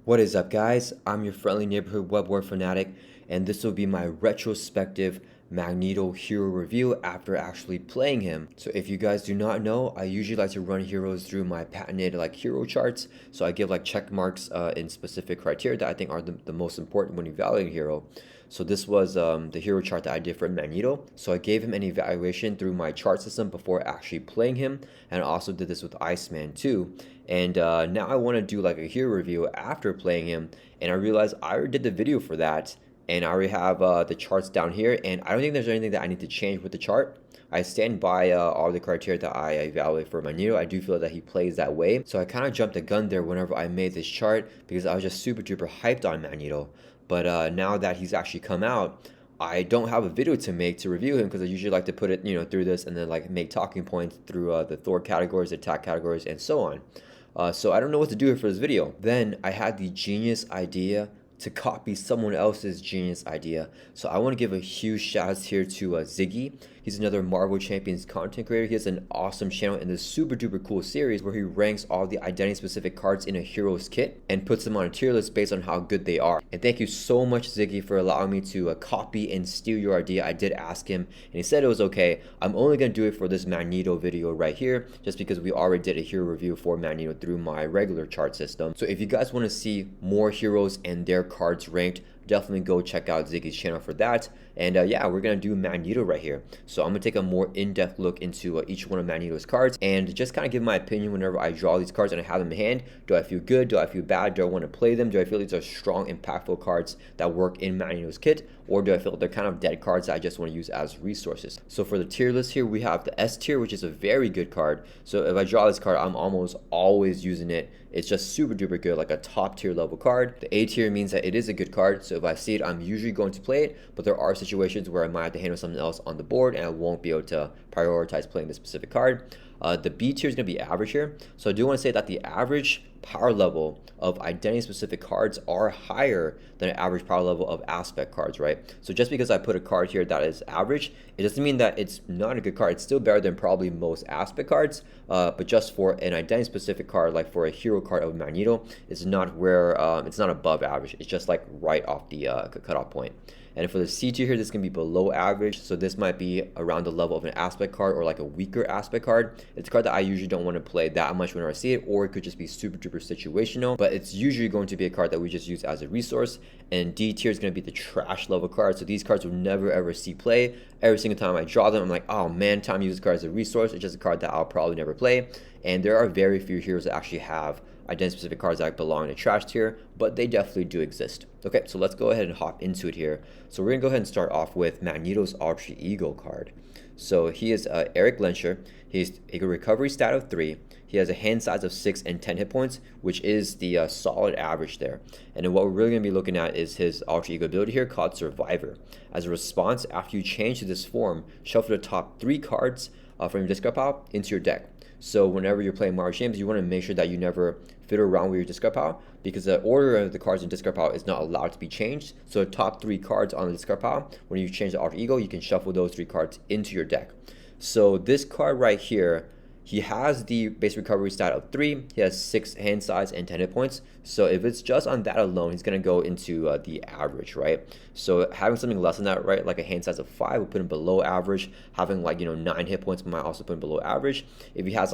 What is up, guys? I'm your friendly neighborhood web war fanatic, and this will be my retrospective Magneto hero review after actually playing him. So if you guys do not know, I usually like to run heroes through my patented hero charts. So I give check marks in specific criteria that I think are the most important when evaluating a hero. So this was the hero chart that I did for Magneto. So I gave him an evaluation through my chart system before actually playing him, and I also did this with Iceman too. And now I want to do a hero review after playing him, and I realized I already did the video for that, and I already have the charts down here, and I don't think there's anything that I need to change with the chart. I stand by all the criteria that I evaluate for Magneto. I do feel that he plays that way. So I kind of jumped the gun there whenever I made this chart because I was just super duper hyped on Magneto. But now that he's actually come out, I don't have a video to make to review him because I usually like to put it, through this and then make talking points through the Thor categories, attack categories, and so on. So I don't know what to do for this video. Then I had the genius idea to copy someone else's genius idea. So I want to give a huge shout out here to Ziggy. He's another Marvel Champions content creator. He has an awesome channel in this super duper cool series where he ranks all the identity specific cards in a hero's kit and puts them on a tier list based on how good they are. And thank you so much, Ziggy, for allowing me to copy and steal your idea. I did ask him and he said it was okay. I'm only going to do it for this Magneto video right here just because we already did a hero review for Magneto through my regular chart system. So if you guys want to see more heroes and their cards ranked, definitely go check out Ziggy's channel for that. And yeah, we're gonna do Magneto right here. So I'm gonna take a more in-depth look into each one of Magneto's cards and just kind of give my opinion whenever I draw these cards and I have them in hand. Do I feel good? Do I feel bad? Do I want to play them? Do I feel these are strong, impactful cards that work in Magneto's kit? Or do I feel they're kind of dead cards that I just want to use as resources? So for the tier list here, we have the S tier, which is a very good card. So if I draw this card, I'm almost always using it. It's just super duper good, like a top tier level card. The A tier means that it is a good card. So if I see it, I'm usually going to play it, but there are situations where I might have to handle something else on the board and I won't be able to prioritize playing this specific card. The B tier is going to be average here. So I do want to say that the average power level of identity specific cards are higher than an average power level of aspect cards, right? So just because I put a card here that is average, it doesn't mean that it's not a good card. It's still better than probably most aspect cards, but just for an identity specific card, like for a hero card of Magneto, it's not where it's not above average. It's just right off the cutoff point. And for the C tier here, this can be below average. So this might be around the level of an aspect card or a weaker aspect card. It's a card that I usually don't want to play that much whenever I see it, or it could just be super duper situational. But it's usually going to be a card that we just use as a resource. And D tier is going to be the trash level card. So these cards will never ever see play. Every single time I draw them, I'm like, oh man, time to use this card as a resource. It's just a card that I'll probably never play. And there are very few heroes that actually have identity specific cards that belong in the trash tier, but they definitely do exist. Okay, so let's go ahead and hop into it here. So we're gonna go ahead and start off with Magneto's alter ego card. So he is Eric Lenscher. He's a recovery stat of 3. He has a hand size of 6 and 10 hit points, which is the solid average there. And then what we're really going to be looking at is his alter ego ability here called Survivor. As a response, after you change to this form, shuffle the top 3 cards from your discard pile into your deck. So whenever you're playing Marvel Champions, you want to make sure that you never fiddle around with your discard pile because the order of the cards in discard pile is not allowed to be changed. So the top 3 cards on the discard pile, when you change the alter ego, you can shuffle those 3 cards into your deck. So this card right here, he has the base recovery stat of 3. He has 6 hand size and 10 hit points. So if it's just on that alone, he's going to go into the average, right? So having something less than that, right, like a hand size of 5 would put him below average. Having 9 hit points might also put him below average. If he has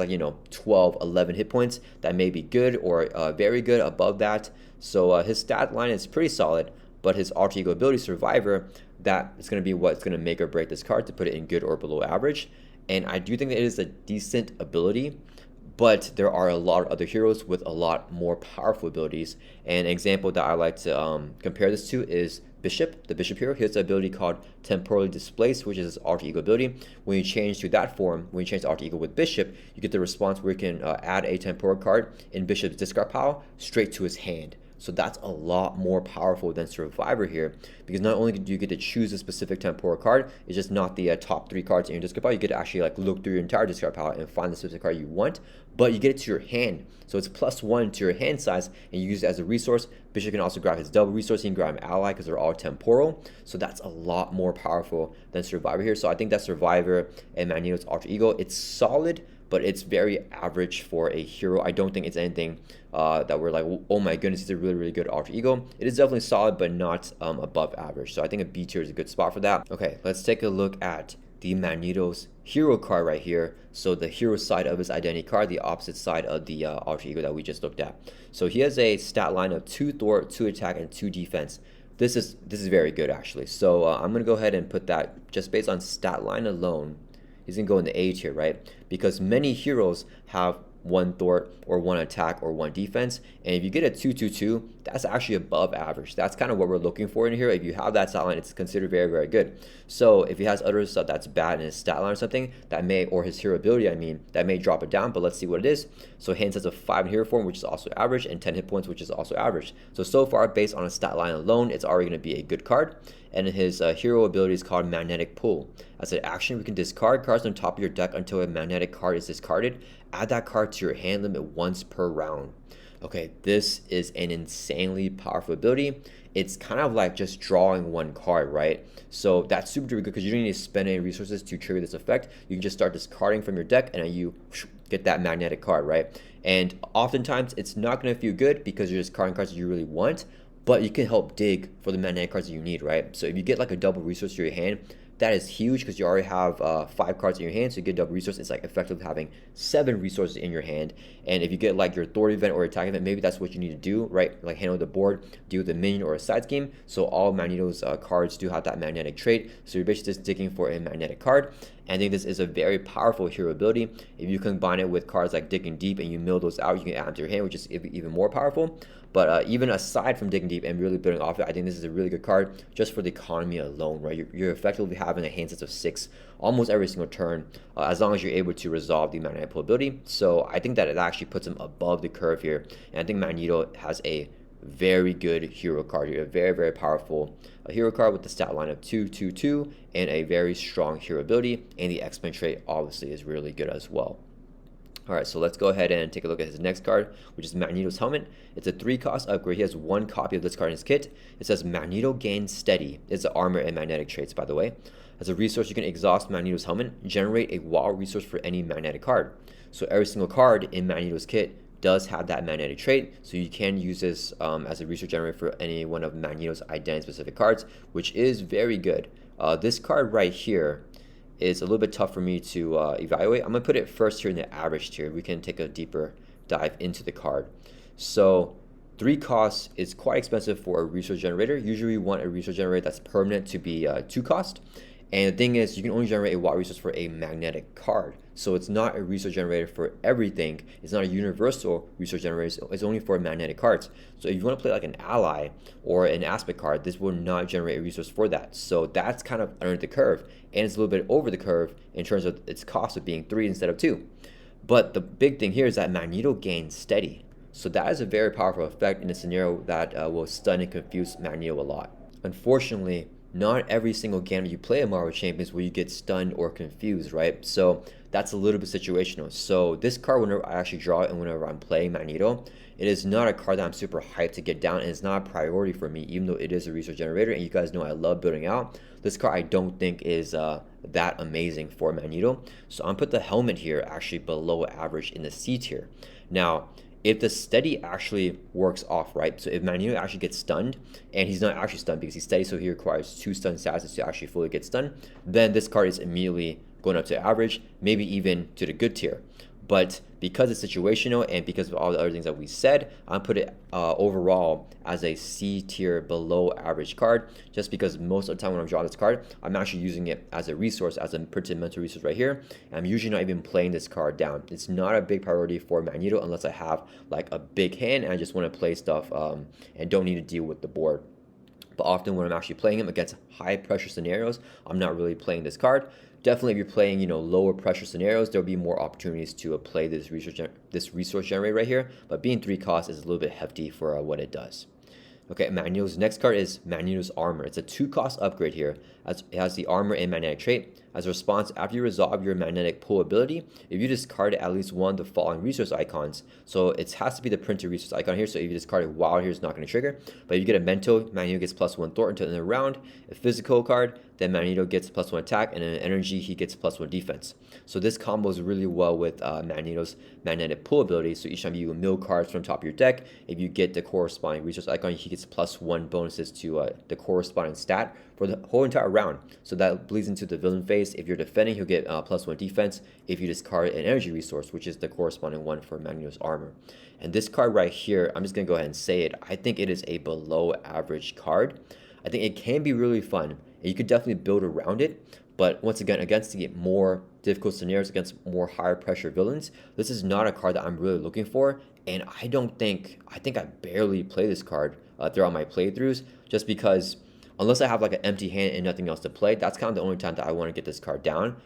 12, 11 hit points, that may be good or very good above that. So his stat line is pretty solid, but his alter ego ability Survivor, that is going to be what's going to make or break this card to put it in good or below average. And I do think that it is a decent ability, but there are a lot of other heroes with a lot more powerful abilities. And an example that I like to compare this to is Bishop, the Bishop hero. He has an ability called Temporally Displaced, which is his alter ego ability. When you change to that form, when you change the alter ego with Bishop, you get the response where you can add a temporal card in Bishop's discard pile straight to his hand. So that's a lot more powerful than Survivor here, because not only do you get to choose a specific temporal card, it's just not the top 3 cards in your discard pile. You get to actually look through your entire discard pile and find the specific card you want, but you get it to your hand. So it's +1 to your hand size, and you use it as a resource. Bishop can also grab his double resource. He can grab an ally because they're all temporal. So that's a lot more powerful than Survivor here. So I think that Survivor and Magneto's alter ego, it's solid, but it's very average for a hero. I don't think it's anything that we're like, oh my goodness, it's a really, really good alter ego. It is definitely solid, but not above average. So I think a B tier is a good spot for that. Okay, let's take a look at the Magneto's hero card right here. So the hero side of his identity card, the opposite side of the alter ego that we just looked at. So he has a stat line of 2 thwart, 2 attack, and 2 defense. This is very good actually. So I'm gonna go ahead and put that just based on stat line alone. He's gonna go in the A tier, right? Because many heroes have 1 thwart or 1 attack or 1 defense, and if you get a 2-2-2, that's actually above average. That's kind of what we're looking for in here. If you have that stat line, it's considered very, very good. So if he has other stuff that's bad in his stat line or something, that may, or his hero ability, I mean, that may drop it down, but let's see what it is. So Hans has a 5 in hero form, which is also average, and 10 hit points, which is also average. So far, based on a stat line alone, it's already going to be a good card. And his hero ability is called Magnetic Pull. As an action, we can discard cards on top of your deck until a magnetic card is discarded. Add that card to your hand limit once per round. Okay, this is an insanely powerful ability. It's kind of like just drawing 1 card, right? So that's super good because you don't need to spend any resources to trigger this effect. You can just start discarding from your deck and then you get that magnetic card, right? And oftentimes it's not going to feel good because you're discarding cards that you really want, but you can help dig for the magnetic cards that you need, right? So if you get like a double resource to your hand, that is huge because you already have 5 cards in your hand, so you get double resource. It's like effectively having 7 resources in your hand. And if you get like your thwart event or attack event, maybe that's what you need to do, right? Like handle the board, deal with a minion or a side scheme. So all Magneto's cards do have that magnetic trait. So you're basically just digging for a magnetic card. And I think this is a very powerful hero ability. If you combine it with cards like Digging Deep and you mill those out, you can add them to your hand, which is even more powerful. But even aside from Digging Deep and really building off it, I think this is a really good card just for the economy alone, right? You're effectively having a hand set of 6 almost every single turn, as long as you're able to resolve the magnetic pull ability. So I think that it actually puts him above the curve here. And I think Magneto has a very good hero card here, a very, very powerful hero card with the stat line of 2-2-2 and a very strong hero ability. And the X-Men trait obviously is really good as well. Alright, so let's go ahead and take a look at his next card, which is Magneto's Helmet. It's a 3-cost upgrade. He has 1 copy of this card in his kit. It says Magneto gains steady. It's the armor and magnetic traits, by the way. As a resource, you can exhaust Magneto's Helmet, generate a wild resource for any magnetic card. So every single card in Magneto's kit does have that magnetic trait, so you can use this as a resource generator for any one of Magneto's identity-specific cards, which is very good. This card right here is a little bit tough for me to evaluate. I'm going to put it first here in the average tier. We can take a deeper dive into the card. So 3 costs is quite expensive for a resource generator. Usually we want a resource generator that's permanent to be 2 cost. And the thing is, you can only generate a wild resource for a magnetic card. So it's not a resource generator for everything. It's not a universal resource generator. It's only for magnetic cards. So if you want to play like an ally or an aspect card, this will not generate a resource for that. So that's kind of under the curve. And it's a little bit over the curve in terms of its cost of being 3 instead of 2. But the big thing here is that Magneto gains steady. So that is a very powerful effect in a scenario that will stun and confuse Magneto a lot. Unfortunately, not every single game you play in Marvel Champions will you get stunned or confused, right? So that's a little bit situational. So this card, whenever I actually draw it and whenever I'm playing Magneto, it is not a card that I'm super hyped to get down, and it's not a priority for me, even though it is a resource generator, and you guys know I love building out. This card I don't think is that amazing for Magneto. So I'm put the helmet here actually below average in the C tier. Now, if the steady actually works off, right? So if Magneto actually gets stunned, and he's not actually stunned because he's steady, so he requires 2 stun statuses to actually fully get stunned, then this card is immediately going up to average, maybe even to the good tier. But because it's situational and because of all the other things that we said, I'm put it overall as a C tier below average card, just because most of the time when I'm drawing this card, I'm actually using it as a resource, as a printed mental resource right here. I'm usually not even playing this card down. It's not a big priority for Magneto unless I have like a big hand and I just want to play stuff and don't need to deal with the board. But often when I'm actually playing him against high pressure scenarios, I'm not really playing this card. Definitely if you're playing, lower pressure scenarios, there'll be more opportunities to play this resource generator right here. But being 3 costs is a little bit hefty for what it does. Okay, Magneto's next card is Magneto's Armor. It's a 2-cost upgrade here. It has the armor and magnetic trait. As a response, after you resolve your magnetic pull ability, if you discard at least one of the following resource icons, so it has to be the printed resource icon here, so if you discard it wild here, it's not going to trigger. But if you get a mental, Magneto gets +1 thwart until the end of the round. A physical card, then Magneto gets +1 attack, and then energy, he gets +1 defense. So this combos really well with Magneto's magnetic pull ability. So each time you mill cards from top of your deck, if you get the corresponding resource icon, he gets +1 bonuses to the corresponding stat for the whole entire round. So that bleeds into the villain phase. If you're defending, he'll get +1 defense if you discard an energy resource, which is the corresponding one for Magneto's armor. And this card right here, I'm just going to go ahead and say it. I think it is a below average card. I think it can be really fun, and you could definitely build around it. But once again, against the more difficult scenarios, against more higher pressure villains, this is not a card that I'm really looking for. And I think I barely play this card throughout my playthroughs, just because unless I have like an empty hand and nothing else to play, that's kind of the only time that I want to get this card down.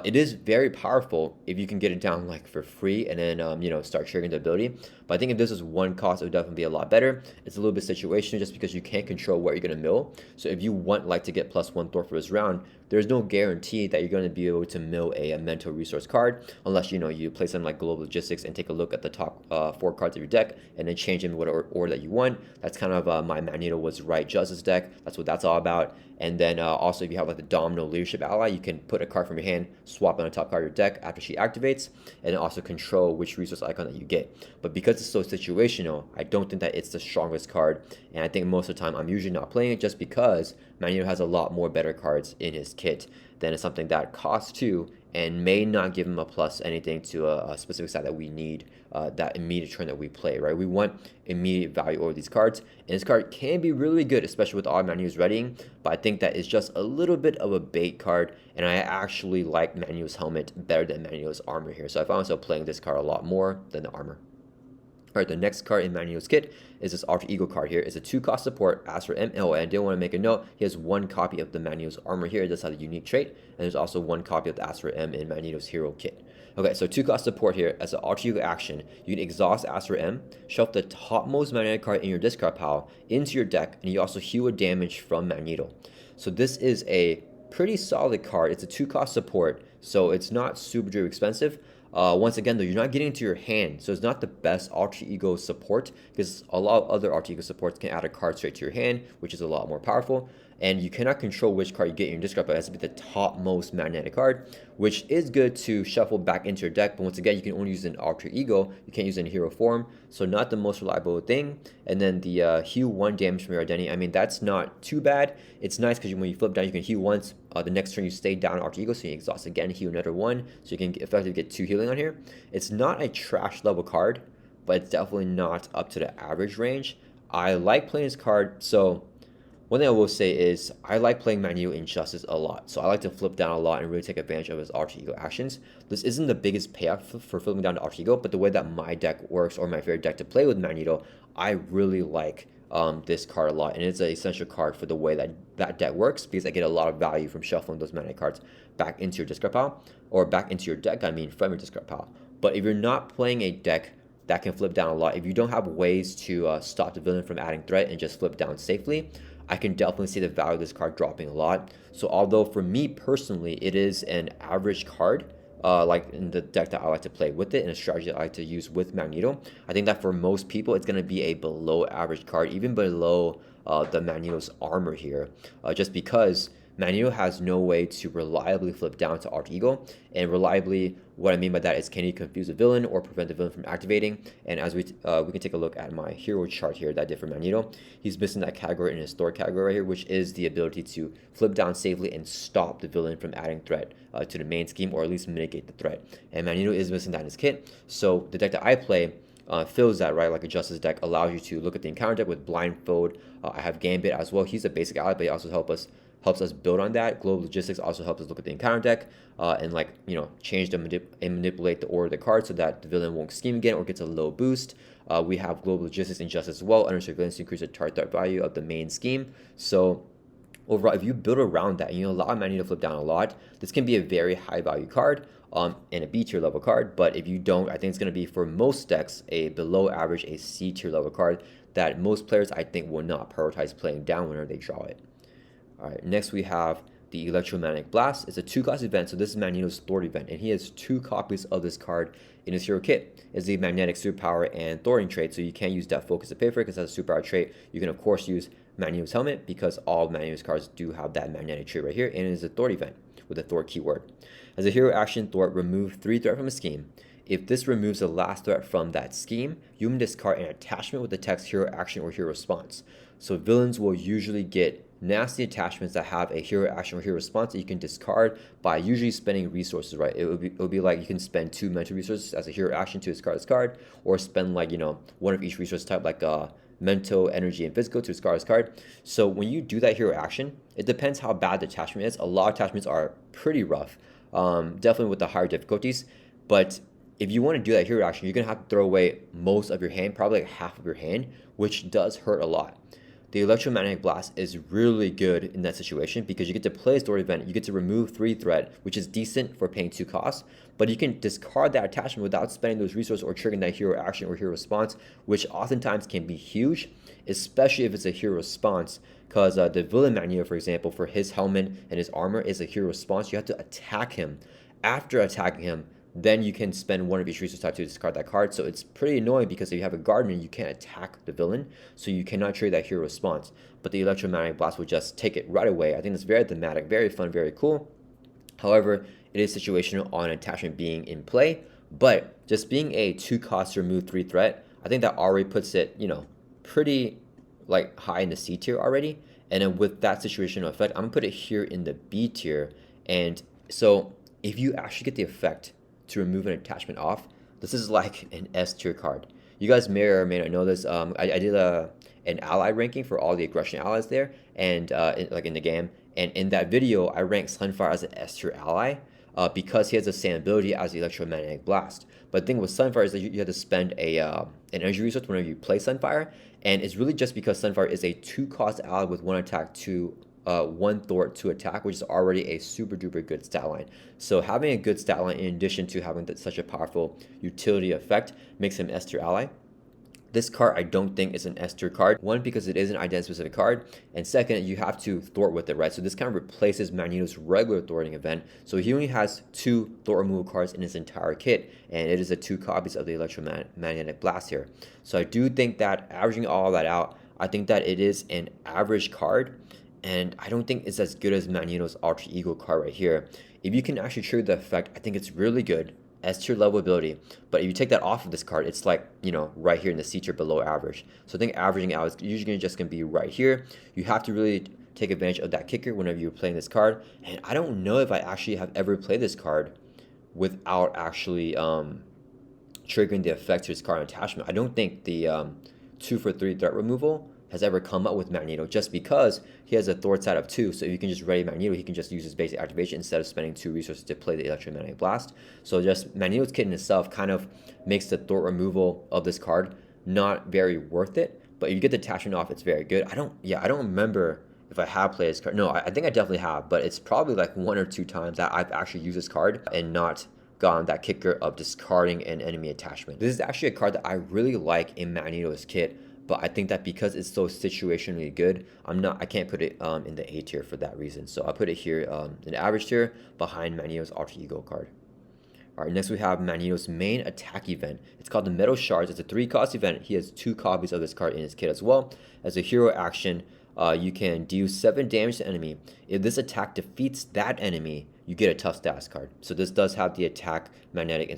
It is very powerful if you can get it down like for free and then you know, start triggering the ability. But I think if this is one cost, it would definitely be a lot better. It's a little bit situational just because you can't control what you're going to mill. So if you want like to get +1 Thor for this round, there's no guarantee that you're going to be able to mill a mental resource card unless you know, you play something like Global Logistics and take a look at the top 4 cards of your deck and then change them in whatever order that you want. That's kind of my Magneto was right Justice deck. That's what that's all about. And then also if you have like the Domino Leadership ally, you can put a card from your hand, swap on the top card of your deck after she activates, and then also control which resource icon that you get. But because it's so situational, I don't think that it's the strongest card, and I think most of the time I'm usually not playing it just because Magneto has a lot more better cards in his kit than something that costs 2 and may not give him a plus anything to a specific side that we need that immediate turn that we play, right? We want immediate value over these cards, and this card can be really good, especially with all Magneto's readying, but I think that is just a little bit of a bait card, and I actually like Magneto's helmet better than Magneto's armor here, so I found myself playing this card a lot more than the armor. Alright, the next card in Magneto's kit is this Alter Ego card here. It's a 2-cost support, as for ML, and I did want to make a note, he has 1 copy of the Magneto's armor here. It does have a unique trait, and there's also 1 copy of the Astro M in Magneto's hero kit. Okay, so 2-cost support here. As an Alter Ego action, you can exhaust Astro M, shuffle the topmost Magnetic card in your discard pile into your deck, and you also heal a damage from Magneto. So this is a pretty solid card. It's a 2-cost support, so it's not super duper expensive. Once again though, you're not getting into your hand, so it's not the best Alter Ego support, because a lot of other Alter Ego supports can add a card straight to your hand, which is a lot more powerful, and you cannot control which card you get in your discard, but it has to be the topmost Magnetic card, which is good to shuffle back into your deck, but once again, you can only use an Alter Ego, you can't use it in hero form, so not the most reliable thing. And then the heal 1 damage from your identity, I mean, that's not too bad. It's nice because when you flip down, you can heal once, the next turn you stay down Alter Ego, so you exhaust again, heal another 1, so you can effectively get 2 healing on here. It's not a trash level card, but it's definitely not up to the average range. I like playing this card, so one thing I will say is I like playing Magneto in Justice a lot, so I like to flip down a lot and really take advantage of his Alter Ego actions. This isn't the biggest payoff for flipping down to Alter Ego, but the way that my deck works, or my favorite deck to play with Magneto, I really like this card a lot, and it's an essential card for the way that deck works, because I get a lot of value from shuffling those Magnetic cards back into your discard pile, or back into your deck, I mean from your discard pile. But if you're not playing a deck that can flip down a lot, if you don't have ways to stop the villain from adding threat and just flip down safely, I can definitely see the value of this card dropping a lot. So although for me personally, it is an average card, like in the deck that I like to play with it, and a strategy that I like to use with Magneto, I think that for most people, it's going to be a below average card, even below the Magneto's armor here, just because Magneto has no way to reliably flip down to Alter Ego, and reliably, what I mean by that is, can he confuse a villain or prevent the villain from activating? And as we can take a look at my hero chart here that I did for Magneto, he's missing that category in his Thor category right here, which is the ability to flip down safely and stop the villain from adding threat to the main scheme, or at least mitigate the threat. And Magneto is missing that in his kit, so the deck that I play fills that, right? Like a Justice deck allows you to look at the encounter deck with Blindfold. I have Gambit as well. He's a basic ally, but he also helps us build on that. Global Logistics also helps us look at the encounter deck and, like, you know, change and manipulate the order of the cards so that the villain won't scheme again or gets a low boost. We have Global Logistics and Justice as well under surveillance to increase the target threat value of the main scheme. So overall, if you build around that and you allow Magneto to flip down a lot, this can be a very high value card and a B tier level card. But if you don't, I think it's going to be for most decks a below average, a C tier level card that most players I think will not prioritize playing down whenever they draw it. All right, next we have the Electromagnetic Blast. It's a 2-cost event, so this is Magneto's Thwart event, and he has 2 copies of this card in his hero kit. It's the Magnetic Superpower and Thwarting trait, so you can't use that Focus to pay for it because that's a superpower trait. You can of course use Magneto's Helmet because all Magneto's cards do have that magnetic trait right here, and it is a Thwart event with a Thwart keyword. As a hero action, Thwart, remove 3 threat from a scheme. If this removes the last threat from that scheme, you can discard an attachment with the text hero action or hero response. So villains will usually get nasty attachments that have a hero action or hero response that you can discard by usually spending resources, right? It would be like you can spend 2 mental resources as a hero action to discard this card, or spend like, one of each resource type, like mental, energy, and physical to discard this card. So when you do that hero action, it depends how bad the attachment is. A lot of attachments are pretty rough, definitely with the higher difficulties, but if you want to do that hero action, you're going to have to throw away most of your hand, probably like half of your hand, which does hurt a lot. The Electromagnetic Blast is really good in that situation because you get to play a story event, you get to remove 3 threat, which is decent for paying 2 costs, but you can discard that attachment without spending those resources or triggering that hero action or hero response, which oftentimes can be huge, especially if it's a hero response, because the villain Magneto, for example, for his helmet and his armor is a hero response. You have to attack him. After attacking him, then you can spend one of each resource type to discard that card. So it's pretty annoying because if you have a guardian, you can't attack the villain, so you cannot trigger that hero response. But the Electromagnetic Blast will just take it right away. I think it's very thematic, very fun, very cool. However, it is situational on attachment being in play, but just being a 2-cost remove 3 threat, I think that already puts it, pretty like high in the C tier already. And then with that situational effect, I'm gonna put it here in the B tier. And so if you actually get the effect to remove an attachment off, this is like an S tier card. You guys may or may not know this. I did an ally ranking for all the aggression allies there, and in the game. And in that video, I ranked Sunfire as an S tier ally because he has the same ability as the Electromagnetic Blast. But the thing with Sunfire is that you have to spend an energy resource whenever you play Sunfire, and it's really just because Sunfire is a 2-cost ally with 1 attack to 1 thwart to attack, which is already a super duper good stat line. So having a good stat line in addition to having such a powerful utility effect makes him S tier ally. This card I don't think is an S tier card. 1, because it is an identity specific card, and 2nd, you have to thwart with it, right? So this kind of replaces Magneto's regular thwarting event. So he only has 2 thwart removal cards in his entire kit, and it is a 2 copies of the Electromagnetic Blast here. So I do think that averaging all that out, I think that it is an average card, and I don't think it's as good as Magneto's Alter Ego card right here. If you can actually trigger the effect, I think it's really good. S tier level ability, but if you take that off of this card, it's like, right here in the C tier below average. So I think averaging out is usually just going to be right here. You have to really take advantage of that kicker whenever you're playing this card, and I don't know if I actually have ever played this card without actually triggering the effect to this card attachment. I don't think the 2 for 3 threat removal has ever come up with Magneto, just because he has a thwart stat of 2, so if you can just ready Magneto, he can just use his basic activation instead of spending 2 resources to play the Electromagnetic Blast. So just Magneto's kit in itself kind of makes the thwart removal of this card not very worth it, but if you get the attachment off, it's very good. I don't remember if I have played this card. No, I think I definitely have, but it's probably like 1 or 2 times that I've actually used this card and not gotten that kicker of discarding an enemy attachment. This is actually a card that I really like in Magneto's kit, but I think that because it's so situationally good, I can't put it in the A tier for that reason. So I'll put it here in the average tier behind Magneto's Alter Ego card. Alright, next we have Magneto's main attack event. It's called the Metal Shards. It's a 3-cost event. He has 2 copies of this card in his kit as well. As a hero action, you can deal 7 damage to enemy. If this attack defeats that enemy, you get a tough stats card. So this does have the attack, magnetic, and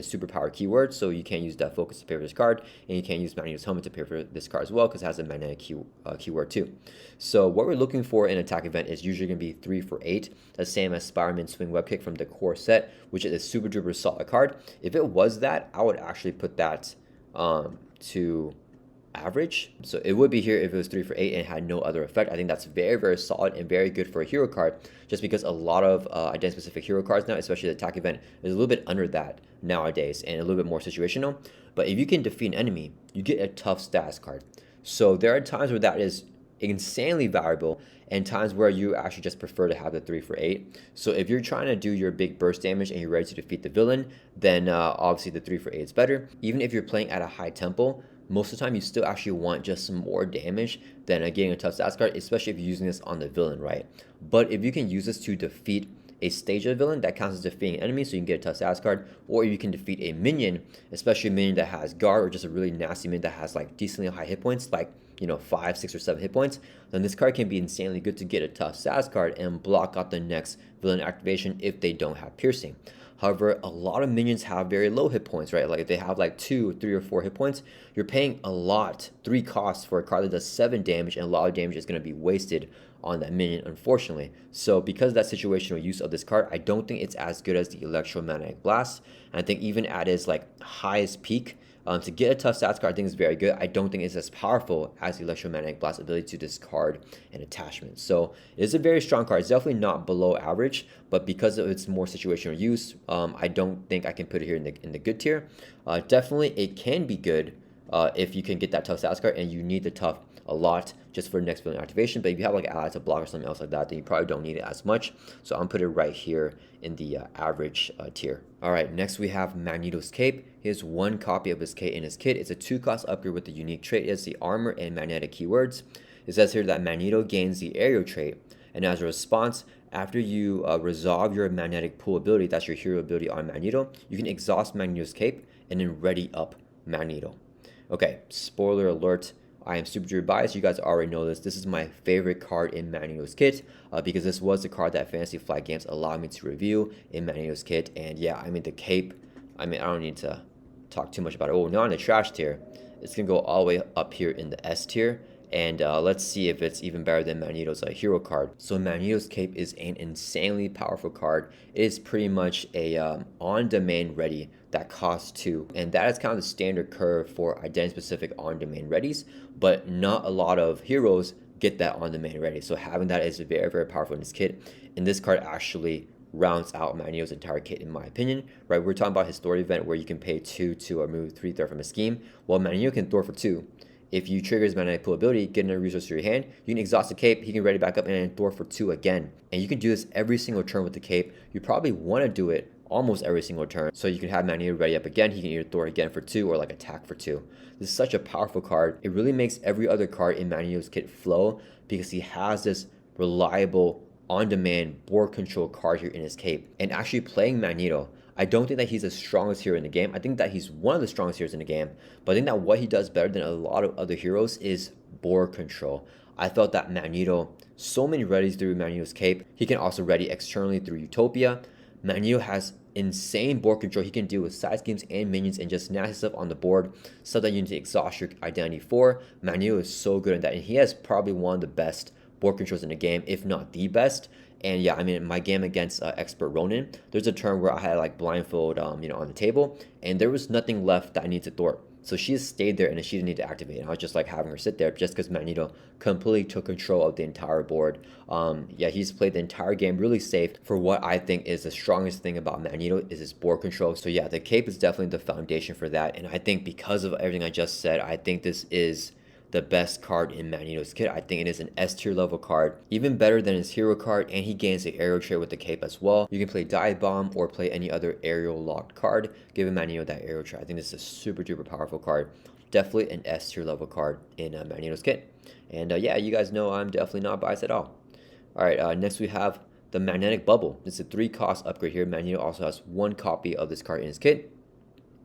superpower keywords, so you can't use that focus to pay for this card, and you can't use Magneto's helmet to pay for this card as well because it has a magnetic keyword too. So what we're looking for in attack event is usually going to be 3 for 8, the same as Spider-Man Swing Web Kick from the core set, which is a super duper solid card. If it was that, I would actually put that to average. So it would be here if it was 3 for 8 and had no other effect. I think that's very, very solid and very good for a hero card, just because a lot of identity specific hero cards now, especially the attack event, is a little bit under that nowadays and a little bit more situational. But if you can defeat an enemy, you get a tough stats card. So there are times where that is insanely valuable and times where you actually just prefer to have the 3 for 8. So if you're trying to do your big burst damage and you're ready to defeat the villain, then obviously the 3 for 8 is better. Even if you're playing at a high tempo, most of the time you still actually want just some more damage than getting a tough stats card, especially if you're using this on the villain, right? But if you can use this to defeat a stage of the villain, that counts as defeating an enemy, so you can get a tough stats card, or you can defeat a minion, especially a minion that has guard or just a really nasty minion that has like decently high hit points, like 5, 6, or 7 hit points, then this card can be insanely good to get a tough stats card and block out the next villain activation if they don't have piercing. However, a lot of minions have very low hit points, right? Like if they have like 2, 3, or 4 hit points, you're paying a lot, 3 costs for a card that does 7 damage, and a lot of damage is going to be wasted on that minion, unfortunately. So because of that situational use of this card, I don't think it's as good as the Electromagnetic Blast. And I think even at its like highest peak, to get a tough stats card, I think is very good. I don't think it's as powerful as the Electromagnetic Blast ability to discard an attachment. So it is a very strong card. It's definitely not below average, but because of its more situational use, I don't think I can put it here in the good tier. Definitely, it can be good if you can get that tough stats card and you need the tough a lot just for the next villain activation. But if you have like allies to block or something else like that, then you probably don't need it as much. So I'm putting it right here in the average tier. All right, next we have Magneto's cape. Here's one copy of his cape in his kit. It's a 2-cost upgrade with the unique trait is the armor and magnetic keywords. It says here that Magneto gains the aerial trait, and as a response, after you resolve your magnetic pull ability, that's your hero ability on Magneto, you can exhaust Magneto's cape and then ready up Magneto. Okay, spoiler alert, I am super duper biased. You guys already know this. This is my favorite card in Magneto's kit because this was the card that Fantasy Flight Games allowed me to review in Magneto's kit. And yeah, I mean, the cape, I don't need to talk too much about it. Oh, not in the trash tier. It's going to go all the way up here in the S tier. And let's see if it's even better than Magneto's hero card. So Magneto's cape is an insanely powerful card. It is pretty much a on-demand ready that costs 2. And that is kind of the standard curve for identity-specific on-demand readies. But not a lot of heroes get that on-demand ready. So having that is very, very powerful in this kit. And this card actually rounds out Magneto's entire kit, in my opinion. Right, we're talking about his story event where you can pay 2 to remove 3 threat from a scheme. Well, Magneto can throw for 2. If you trigger his magnetic pull ability, get another resource to your hand, you can exhaust the cape, he can ready back up and then throw for 2 again. And you can do this every single turn with the cape. You probably want to do it almost every single turn. So you can have Magneto ready up again, he can either throw again for 2 or like attack for 2. This is such a powerful card. It really makes every other card in Magneto's kit flow because he has this reliable on-demand board control card here in his cape. And actually playing Magneto, I don't think that he's the strongest hero in the game. I think that he's one of the strongest heroes in the game. But I think that what he does better than a lot of other heroes is board control. I felt that Magneto, so many readies through Magneto's cape. He can also ready externally through Utopia. Magneto has insane board control. He can deal with side schemes and minions and just nasty stuff on the board, stuff that you need to exhaust your identity for. Magneto is so good at that, and he has probably one of the best board controls in the game, if not the best. And yeah, I mean, my game against Expert Ronin, there's a turn where I had like blindfold, on the table, and there was nothing left that I needed to thwart. So she just stayed there and she didn't need to activate. And I was just like having her sit there just because Magneto completely took control of the entire board. Yeah, he's played the entire game really safe for what I think is the strongest thing about Magneto is his board control. So yeah, the cape is definitely the foundation for that. And I think because of everything I just said, I think this is the best card in Magneto's kit. I think it is an S tier level card, even better than his hero card, and he gains the aerial trait with the cape as well. You can play Dive Bomb or play any other aerial locked card, giving Magneto that aerial trait. I think this is a super duper powerful card. Definitely an S tier level card in Magneto's kit. And yeah, you guys know I'm definitely not biased at all. Alright, next we have the Magnetic Bubble. This is a 3-cost upgrade here. Magneto also has 1 copy of this card in his kit.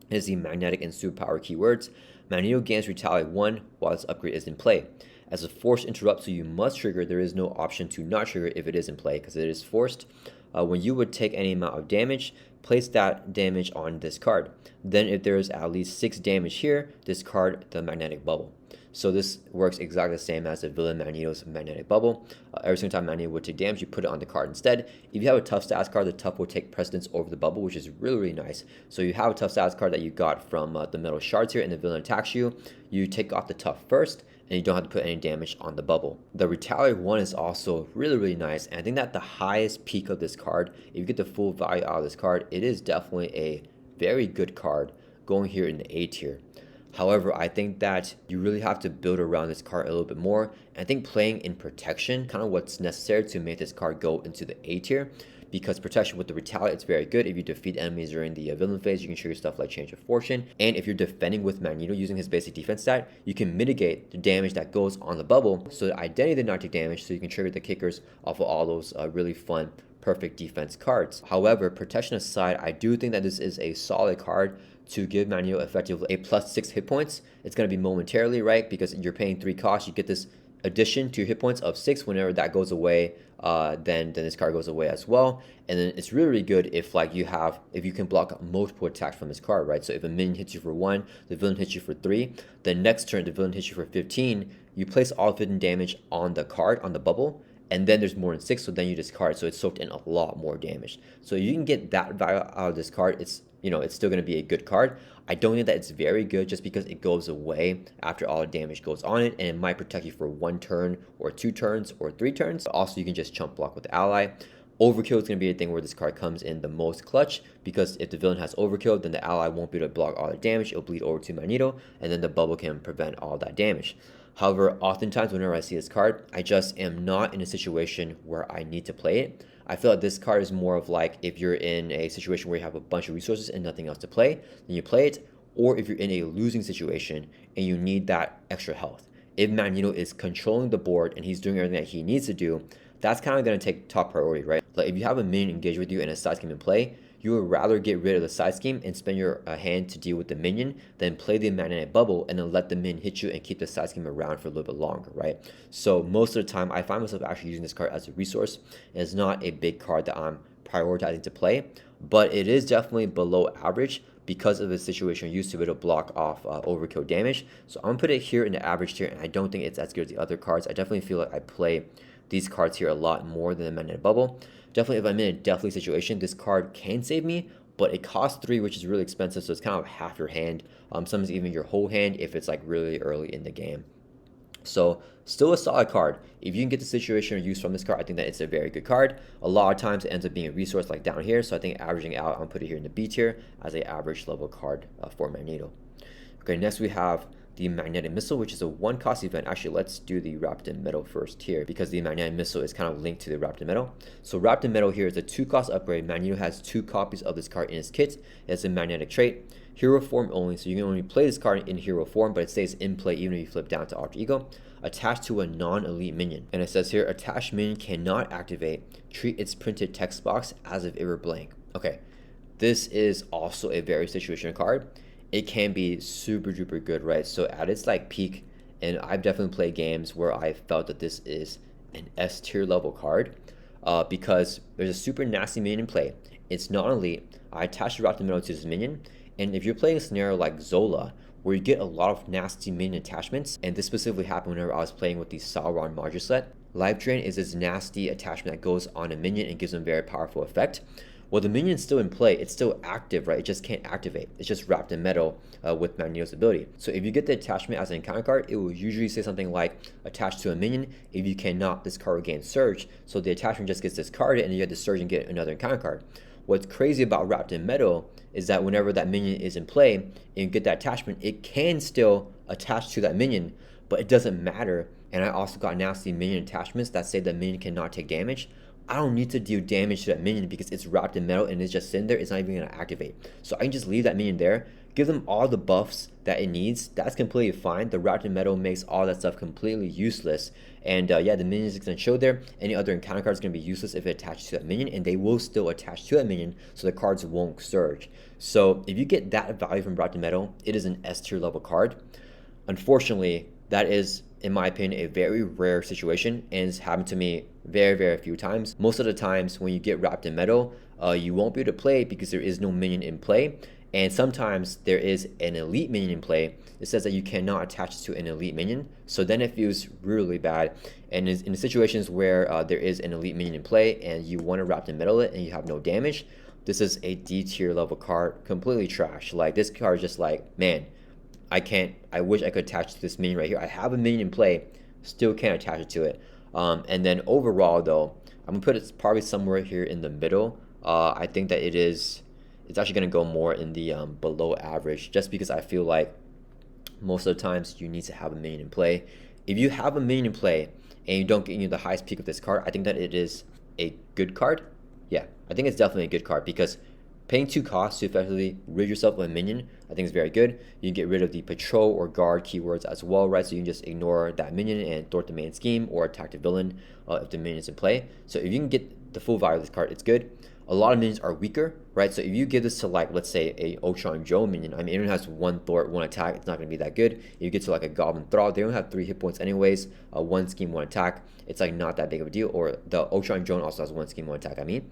It is the magnetic and superpower keywords. Magneto gains Retaliate 1 while this upgrade is in play. As a forced interrupt, so you must trigger, there is no option to not trigger if it is in play because it is forced. When you would take any amount of damage, place that damage on this card. Then if there is at least 6 damage here, discard the Magnetic Bubble. So this works exactly the same as the villain Magneto's Magnetic Bubble. Every single time Magneto would take damage, you put it on the card instead. If you have a tough stats card, the tough will take precedence over the bubble, which is really, really nice. So you have a tough stats card that you got from the metal shards here, and the villain attacks you. You take off the tough first, and you don't have to put any damage on the bubble. The Retaliate 1 is also really, really nice, and I think that the highest peak of this card, if you get the full value out of this card, it is definitely a very good card going here in the A tier. However, I think that you really have to build around this card a little bit more. And I think playing in protection, kind of what's necessary to make this card go into the A tier. because protection with the retaliate is very good. If you defeat enemies during the villain phase, you can trigger stuff like Change of Fortune. And if you're defending with Magneto using his basic defense stat, you can mitigate the damage that goes on the bubble, so the identity did not take damage, so you can trigger the kickers off of all those really fun perfect defense cards. However, protection aside, I do think that this is a solid card to give Magneto effectively a +6 hit points. It's going to be momentarily, right? Because you're paying 3 costs, you get this addition to your hit points of 6. Whenever that goes away, then this card goes away as well. And then it's really, really good if if you can block multiple attacks from this card, right? So if a minion hits you for 1, the villain hits you for 3, the next turn the villain hits you for 15, you place all 15 damage on the card, on the bubble, and then there's more than 6, so then you discard, so it's soaked in a lot more damage. So you can get that value out of this card. It's still going to be a good card. I don't think that it's very good just because it goes away after all the damage goes on it, and it might protect you for 1 turn or 2 turns or 3 turns. Also, you can just chump block with the ally. Overkill is going to be a thing where this card comes in the most clutch, because if the villain has overkill, then the ally won't be able to block all the damage. It'll bleed over to Magneto, and then the bubble can prevent all that damage. However, oftentimes whenever I see this card, I just am not in a situation where I need to play it. I feel like this card is more of like if you're in a situation where you have a bunch of resources and nothing else to play, then you play it. Or if you're in a losing situation and you need that extra health. If Magneto is controlling the board and he's doing everything that he needs to do, that's kind of going to take top priority, right? Like if you have a minion engage with you and a side scheme in play, you would rather get rid of the side scheme and spend your hand to deal with the minion than play the magnetic bubble and then let the minion hit you and keep the side scheme around for a little bit longer, right? So most of the time, I find myself actually using this card as a resource, and it's not a big card that I'm prioritizing to play, but it is definitely below average because of the situation you're used to be able to block off overkill damage. So I'm gonna put it here in the average tier, and I don't think it's as good as the other cards. I definitely feel like I play these cards here a lot more than the magnetic bubble. Definitely, if I'm in a deathly situation, this card can save me, but it costs 3, which is really expensive, so it's kind of half your hand, sometimes even your whole hand if it's like really early in the game. So still a solid card. If you can get the situation or use from this card, I think that it's a very good card. A lot of times it ends up being a resource like down here, so I think averaging out, I'll put it here in the B tier as a average level card for Magneto. Okay, next we have the Magnetic Missile, which is a 1-cost event. Actually, let's do the Wrapped in Metal first here, because the Magnetic Missile is kind of linked to the Wrapped in Metal. So Wrapped in Metal here is a 2-cost upgrade. Magneto has 2 copies of this card in his kit. It's a magnetic trait. Hero form only, so you can only play this card in hero form, but it stays in play even if you flip down to Alter Ego. Attached to a non-elite minion. And it says here, attached minion cannot activate. Treat its printed text box as if it were blank. Okay, this is also a very situational card. It can be super duper good, right? So at its like peak, and I've definitely played games where I felt that this is an S tier level card, because there's a super nasty minion in play. It's not elite. I attach the Wrapped in Metal to this minion, and if you're playing a scenario like Zola, where you get a lot of nasty minion attachments, and this specifically happened whenever I was playing with the Sauron Marja set. Life Drain is this nasty attachment that goes on a minion and gives them a very powerful effect. Well, the minion's still in play, it's still active, right? It just can't activate. It's just wrapped in metal with Magneto's ability. So if you get the attachment as an encounter card, it will usually say something like attached to a minion. If you cannot, this card will gain Surge. So the attachment just gets discarded and you get to Surge and get another encounter card. What's crazy about Wrapped in Metal is that whenever that minion is in play and you get that attachment, it can still attach to that minion, but it doesn't matter. And I also got nasty minion attachments that say that minion cannot take damage. I don't need to do damage to that minion because it's wrapped in metal and it's just sitting there. It's not even going to activate. So I can just leave that minion there, give them all the buffs that it needs. That's completely fine. The wrapped in metal makes all that stuff completely useless. And yeah, the minion is going to show there. Any other encounter card is going to be useless if it attaches to that minion, and they will still attach to that minion, so the cards won't surge. So if you get that value from wrapped in metal, it is an S tier level card. Unfortunately, that is, in my opinion, a very rare situation, and it's happened to me very, very few times. Most of the times when you get wrapped in metal, you won't be able to play because there is no minion in play. And sometimes there is an elite minion in play. It says that you cannot attach to an elite minion. So then it feels really bad. And in situations where there is an elite minion in play and you want to wrap in metal it and you have no damage, this is a D tier level card, completely trash. Like, this card is just like, man, I wish I could attach to this minion right here. I have a minion in play, still can't attach it to it. And then overall though, I'm gonna put it probably somewhere here in the middle. I think that it's actually gonna go more in the below average, just because I feel like most of the times you need to have a minion in play. If you have a minion in play and you don't get the highest peak of this card, I think that it is a good card. yeah, I think it's definitely a good card because paying 2 costs to effectively rid yourself of a minion, I think is very good. You can get rid of the patrol or guard keywords as well, right? So you can just ignore that minion and thwart the main scheme or attack the villain if the minion is in play. So if you can get the full value of this card, it's good. A lot of minions are weaker, right? So if you give this to like, let's say a Ultron Joe minion, I mean, it only has 1 thwart, 1 attack, it's not going to be that good. If you get to like a Goblin Thrall, they only have 3 hit points anyways, 1 scheme, 1 attack. It's like not that big of a deal. Or the Ultron Drone also has 1 scheme, 1 attack, I mean.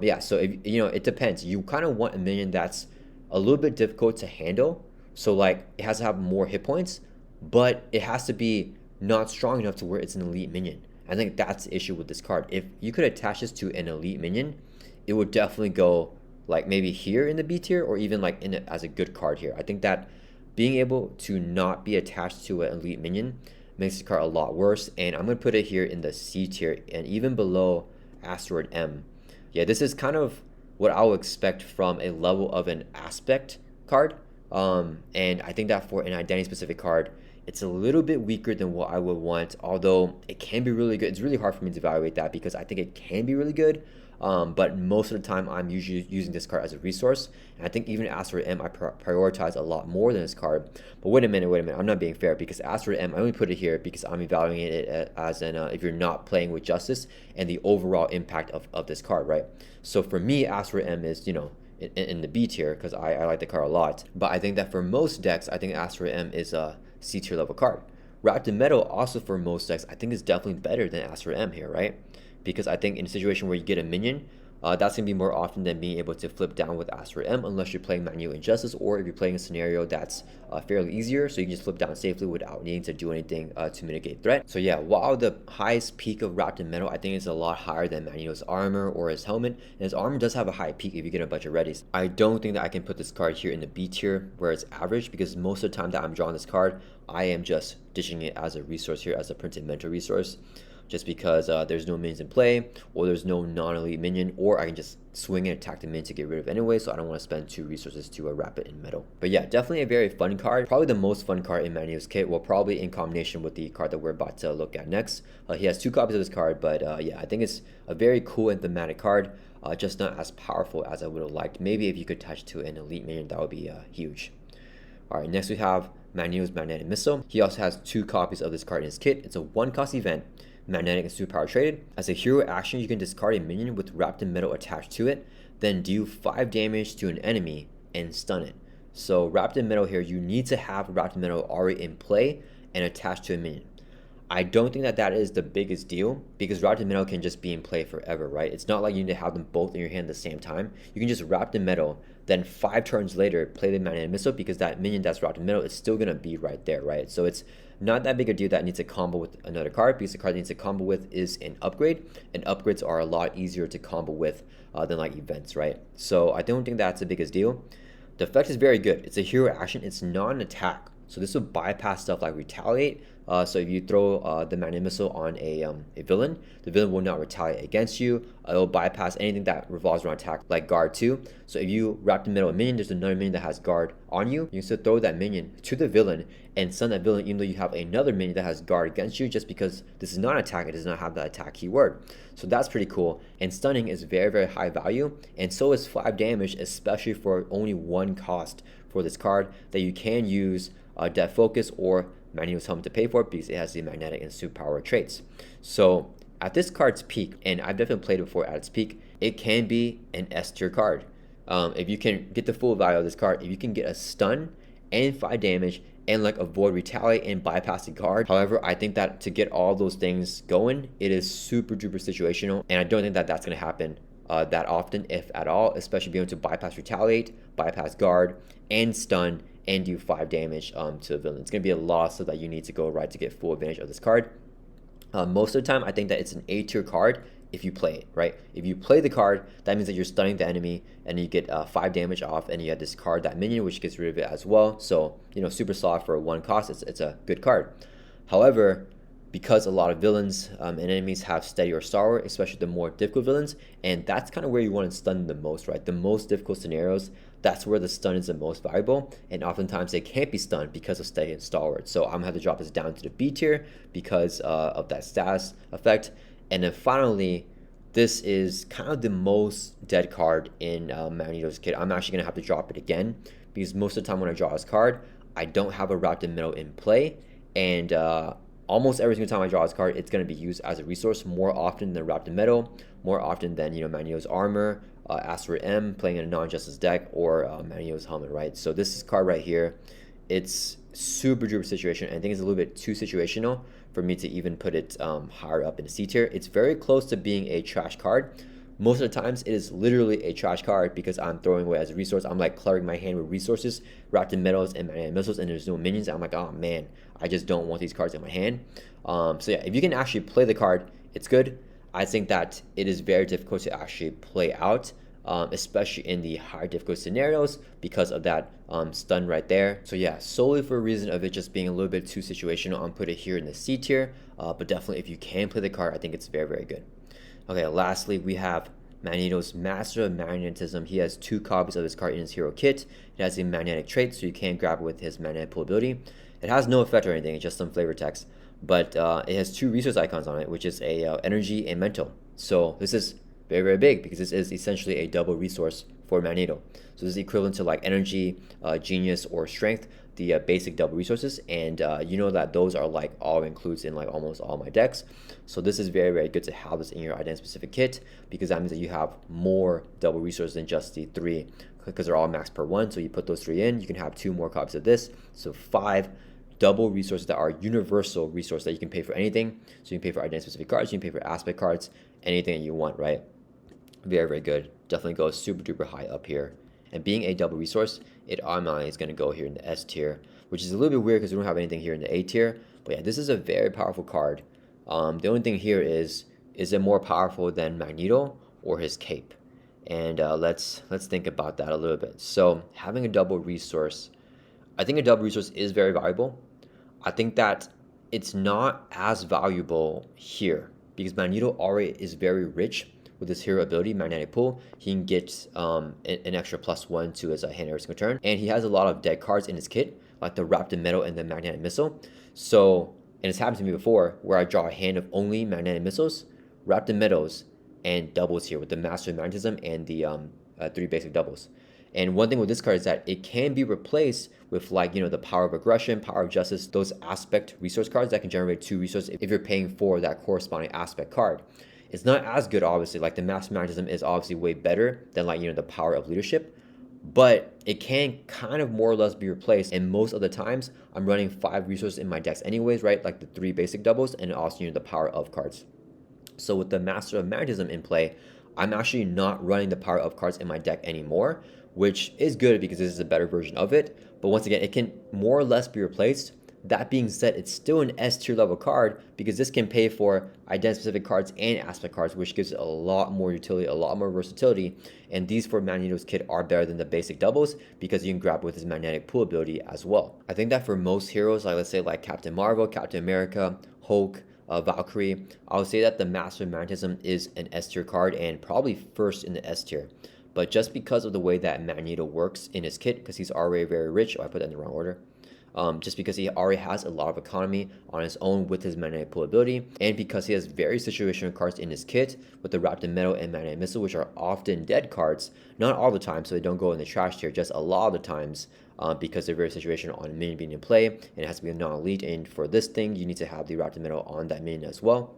Yeah, so if, you know, it depends. You kind of want a minion that's a little bit difficult to handle. So like it has to have more hit points, but it has to be not strong enough to where it's an elite minion. I think that's the issue with this card. If you could attach this to an elite minion, it would definitely go like maybe here in the B tier or even like in as a good card here. I think that being able to not be attached to an elite minion makes the card a lot worse. And I'm going to put it here in the C tier and even below Asteroid M. Yeah, this is kind of what I would expect from a level of an aspect card. And I think that for an identity specific card, it's a little bit weaker than what I would want, although it can be really good. It's really hard for me to evaluate that because I think it can be really good. But most of the time I'm usually using this card as a resource. And I think even Asteroid M I prioritize a lot more than this card. But wait a minute, I'm not being fair because Asteroid M, I only put it here because I'm evaluating it as an if you're not playing with Justice and the overall impact of this card, right? So for me, Asteroid M is, you know, in the B tier because I like the card a lot. But I think that for most decks, I think Asteroid M is a C tier level card. Wrapped in Metal also for most decks, I think is definitely better than Asteroid M here, right? Because I think in a situation where you get a minion, that's going to be more often than being able to flip down with Asteroid M unless you're playing Magneto Injustice or if you're playing a scenario that's fairly easier, so you can just flip down safely without needing to do anything to mitigate threat. So yeah, while the highest peak of Wrapped in Metal I think is a lot higher than Magneto's armor or his helmet, and his armor does have a high peak if you get a bunch of readies. I don't think that I can put this card here in the B tier where it's average because most of the time that I'm drawing this card, I am just dishing it as a resource here, as a printed mental resource. Just because there's no minions in play, or there's no non-elite minion, or I can just swing and attack the minion to get rid of anyway, so I don't want to spend 2 resources to wrap it in metal. But yeah, definitely a very fun card. Probably the most fun card in Magneto's kit, well, probably in combination with the card that we're about to look at next. He has 2 copies of this card, but yeah, I think it's a very cool and thematic card, just not as powerful as I would have liked. Maybe if you could touch to an elite minion, that would be huge. Alright, next we have Magneto's Magnetic Missile. He also has 2 copies of this card in his kit. It's a 1-cost event. Magnetic and superpower traded. As a hero action, you can discard a minion with Wrapped in Metal attached to it, then deal 5 damage to an enemy and stun it. So Wrapped in Metal here, you need to have Wrapped in Metal already in play and attached to a minion. I don't think that that is the biggest deal because Wrapped in Metal can just be in play forever, right? It's not like you need to have them both in your hand at the same time. You can just Wrapped in Metal, then 5 turns later play the Magnetic Missile because that minion that's Wrapped in Metal is still going to be right there, right? So it's not that big a deal that needs to combo with another card because the card that needs to combo with is an upgrade, and upgrades are a lot easier to combo with than like events, right? So I don't think that's the biggest deal. The effect is very good. It's a hero action. It's non-attack. So this will bypass stuff like Retaliate. So if you throw the Magnetic Missile on a villain, the villain will not retaliate against you. It will bypass anything that revolves around attack, like Guard too. So if you wrap the middle of a minion, there's another minion that has Guard on you. You can still throw that minion to the villain and stun that villain even though you have another minion that has Guard against you, just because this is not an attack, it does not have that attack keyword. So that's pretty cool. And stunning is very, very high value, and so is 5 damage, especially for only 1 cost for this card that you can use Death Focus or Magneto's Helmet to pay for it because it has the magnetic and superpower traits. So at this card's peak, and I've definitely played it before at its peak, it can be an S tier card. If you can get the full value of this card, if you can get a stun and 5 damage and like avoid retaliate and bypass the guard. However, I think that to get all those things going, it is super duper situational, and I don't think that that's going to happen that often, if at all, especially being able to bypass retaliate, bypass guard, and stun, and do 5 damage to the villain. It's going to be a lot so that you need to go right to get full advantage of this card. Most of the time, I think that it's an A tier card if you play it, right? If you play the card, that means that you're stunning the enemy and you get 5 damage off, and you have this card, that minion, which gets rid of it as well. So, you know, super soft for 1 cost, it's a good card. However, because a lot of villains and enemies have steady or stalwart, especially the more difficult villains, and that's kind of where you want to stun the most, right? The most difficult scenarios, that's where the stun is the most valuable, and oftentimes they can't be stunned because of steady and stalwart. So I'm going to have to drop this down to the B tier because of that status effect. And then finally, this is kind of the most dead card in Magneto's kit. I'm actually going to have to drop it again because most of the time when I draw this card, I don't have a Wrapped in Metal in play, and almost every single time I draw this card, it's going to be used as a resource more often than Wrapped in Metal, more often than, you know, Magneto's Armor, Asteroid M playing in a non-Justice deck, or Magneto's Helmet, right? So this card right here, it's super duper situation, and I think it's a little bit too situational for me to even put it higher up in the C tier. It's very close to being a trash card. Most of the times it is literally a trash card because I'm throwing away as a resource. I'm like cluttering my hand with resources, Wrapped in Metals and Magnetic Missiles, and there's no minions. I'm like, oh man, I just don't want these cards in my hand. So yeah, if you can actually play the card, it's good. I think that it is very difficult to actually play out, especially in the higher difficult scenarios because of that stun right there. So yeah, solely for a reason of it just being a little bit too situational, I'm put it here in the C tier, but definitely if you can play the card, I think it's very, very good. Okay, lastly, we have Magneto's Master of Magnetism. He has 2 copies of this card in his hero kit. It has a magnetic trait, so you can grab it with his magnetic pull ability. It has no effect or anything, it's just some flavor text. But it has 2 resource icons on it, which is a energy and mental. So this is very, very big because this is essentially a double resource for Magneto. So this is equivalent to like energy, genius, or strength, the basic double resources, and you know that those are like all includes in like almost all my decks. So this is very, very good to have this in your identity specific kit because that means that you have more double resources than just the 3, because they're all max per 1. So you put those 3 in, you can have 2 more copies of this, so 5 double resources that are universal resources that you can pay for anything. So you can pay for identity specific cards, you can pay for aspect cards, anything that you want, right? Very, very good. Definitely goes super duper high up here. And being a double resource, it automatically is going to go here in the S tier, which is a little bit weird because we don't have anything here in the A tier. But yeah, this is a very powerful card. The only thing here is it more powerful than Magneto or his cape? And let's think about that a little bit. So having a double resource, I think a double resource is very valuable. I think that it's not as valuable here because Magneto already is very rich with his hero ability, Magnetic Pull. He can get an extra +1 to his hand every single turn, and he has a lot of dead cards in his kit, like the Wrapped in Metal and the Magnetic Missile. So, and it's happened to me before, where I draw a hand of only Magnetic Missiles, Wrapped in Metals, and doubles here with the Master of Magnetism and the 3 basic doubles. And one thing with this card is that it can be replaced with, like, you know, the Power of Aggression, Power of Justice, those aspect resource cards that can generate 2 resources if you're paying for that corresponding aspect card. It's not as good, obviously. Like, the Master Magnetism is obviously way better than, like, you know, the Power of Leadership, but it can kind of more or less be replaced. And most of the times, I'm running 5 resources in my decks anyways, right? Like the 3 basic doubles and also, you know, the Power of cards. So with the Master of Magnetism in play, I'm actually not running the Power of cards in my deck anymore, which is good because this is a better version of it. But once again, it can more or less be replaced. That being said, it's still an S tier level card because this can pay for identity specific cards and aspect cards, which gives it a lot more utility, a lot more versatility. And these for Magneto's kit are better than the basic doubles because you can grab with his magnetic pull ability as well. I think that for most heroes, like let's say like Captain Marvel, Captain America, Hulk, Valkyrie, I would say that the Master of Magnetism is an S tier card and probably first in the S tier. But just because of the way that Magneto works in his kit, because he's already very rich, I put that in the wrong order. Just because he already has a lot of economy on his own with his magnetic pull ability, and because he has very situational cards in his kit with the Wrapped in Metal and Magnetic Missile, which are often dead cards, not all the time, so they don't go in the trash tier, just a lot of the times, because they're very situational on a minion being in play, and it has to be a non-elite, and for this thing, you need to have the Wrapped in Metal on that minion as well.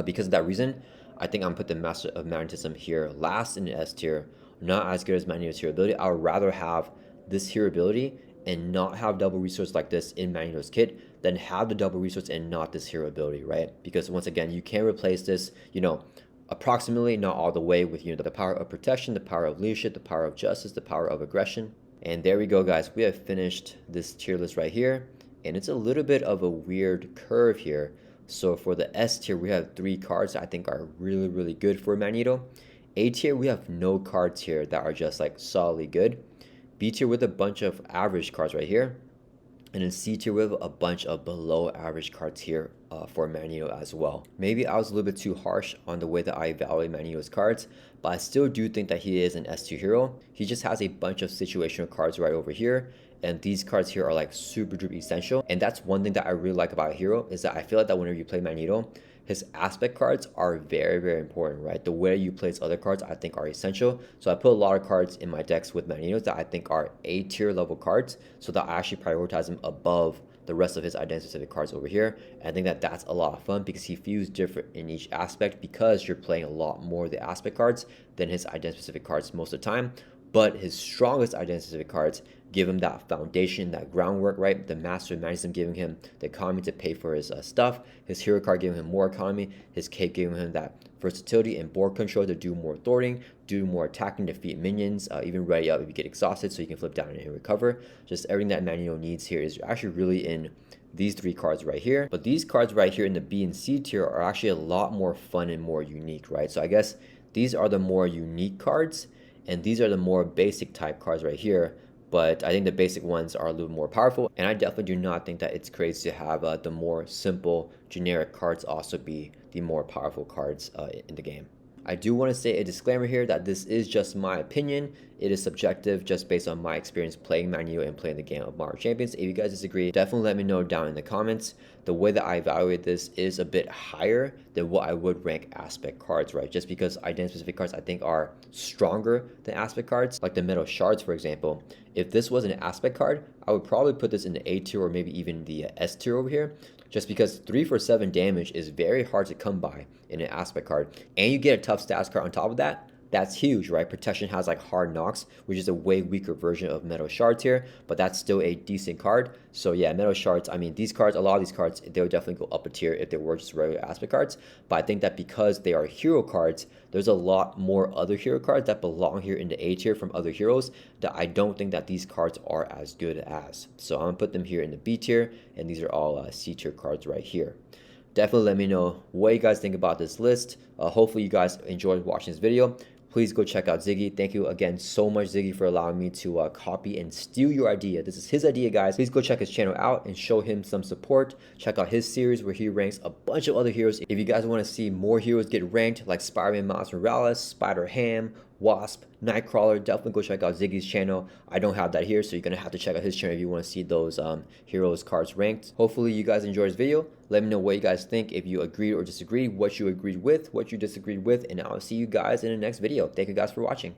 Because of that reason, I think I'm going to put the Master of Magnetism here last in the S tier, not as good as Magneto's hero ability. I would rather have this hero ability and not have double resource like this in Magneto's kit than have the double resource and not this hero ability, right? Because once again, you can replace this, you know, approximately, not all the way, with, you know, the Power of Protection, the Power of Leadership, the Power of Justice, the Power of Aggression. And there we go, guys. We have finished this tier list right here, and it's a little bit of a weird curve here. So for the S tier, we have 3 cards that I think are really, really good for Magneto. A tier, we have no cards here that are just like solidly good. B tier with a bunch of average cards right here. And in C tier, we have a bunch of below average cards here for Magneto as well. Maybe I was a little bit too harsh on the way that I evaluate Magneto's cards, but I still do think that he is an S2 hero. He just has a bunch of situational cards right over here, and these cards here are like super duper essential. And that's one thing that I really like about a hero, is that I feel like that whenever you play Magneto, his aspect cards are very, very important, right? The way you place other cards I think are essential. So I put a lot of cards in my decks with Magneto that I think are A tier level cards, so that I actually prioritize them above the rest of his identity specific cards over here. And I think that that's a lot of fun because he feels different in each aspect, because you're playing a lot more of the aspect cards than his identity specific cards most of the time. But his strongest identity specific cards give him that foundation, that groundwork, right? The master magnetism giving him the economy to pay for his stuff, his hero card giving him more economy, his cape giving him that versatility and board control to do more thwarting, do more attacking, defeat minions, even ready up if you get exhausted so you can flip down and recover. Just everything that Magneto needs here is actually really in these three cards right here. But these cards right here in the B and C tier are actually a lot more fun and more unique, right? So I guess these are the more unique cards, and these are the more basic type cards right here. But I think the basic ones are a little more powerful, and I definitely do not think that it's crazy to have the more simple generic cards also be the more powerful cards in the game. I do want to say a disclaimer here that this is just my opinion. It is subjective, just based on my experience playing Magneto and playing the game of Marvel Champions. If you guys disagree, definitely let me know down in the comments. The way that I evaluate this is a bit higher than what I would rank aspect cards, right? Just because identity specific cards I think are stronger than aspect cards, like the metal shards, for example. If this was an aspect card, I would probably put this in the A tier or maybe even the S tier over here, just because 3 for 7 damage is very hard to come by in an aspect card. And you get a tough stats card on top of that. That's huge, right? Protection has like Hard Knocks, which is a way weaker version of Metal Shards here, but that's still a decent card. So yeah, Metal Shards, I mean, these cards, a lot of these cards, they would definitely go up a tier if they were just regular aspect cards. But I think that because they are hero cards, there's a lot more other hero cards that belong here in the A tier from other heroes that I don't think that these cards are as good as. So I'm gonna put them here in the B tier, and these are all C tier cards right here. Definitely let me know what you guys think about this list. Hopefully you guys enjoyed watching this video. Please go check out Ziggy. Thank you again so much, Ziggy, for allowing me to copy and steal your idea. This is his idea, guys. Please go check his channel out and show him some support. Check out his series where he ranks a bunch of other heroes. If you guys want to see more heroes get ranked, like Spider-Man Miles Morales, Spider-Ham, Wasp, Nightcrawler, definitely go check out Ziggy's channel. I don't have that here, so you're going to have to check out his channel if you want to see those heroes cards ranked. Hopefully you guys enjoyed this video. Let me know what you guys think, if you agreed or disagreed, what you agreed with, what you disagreed with, and I'll see you guys in the next video. Thank you guys for watching.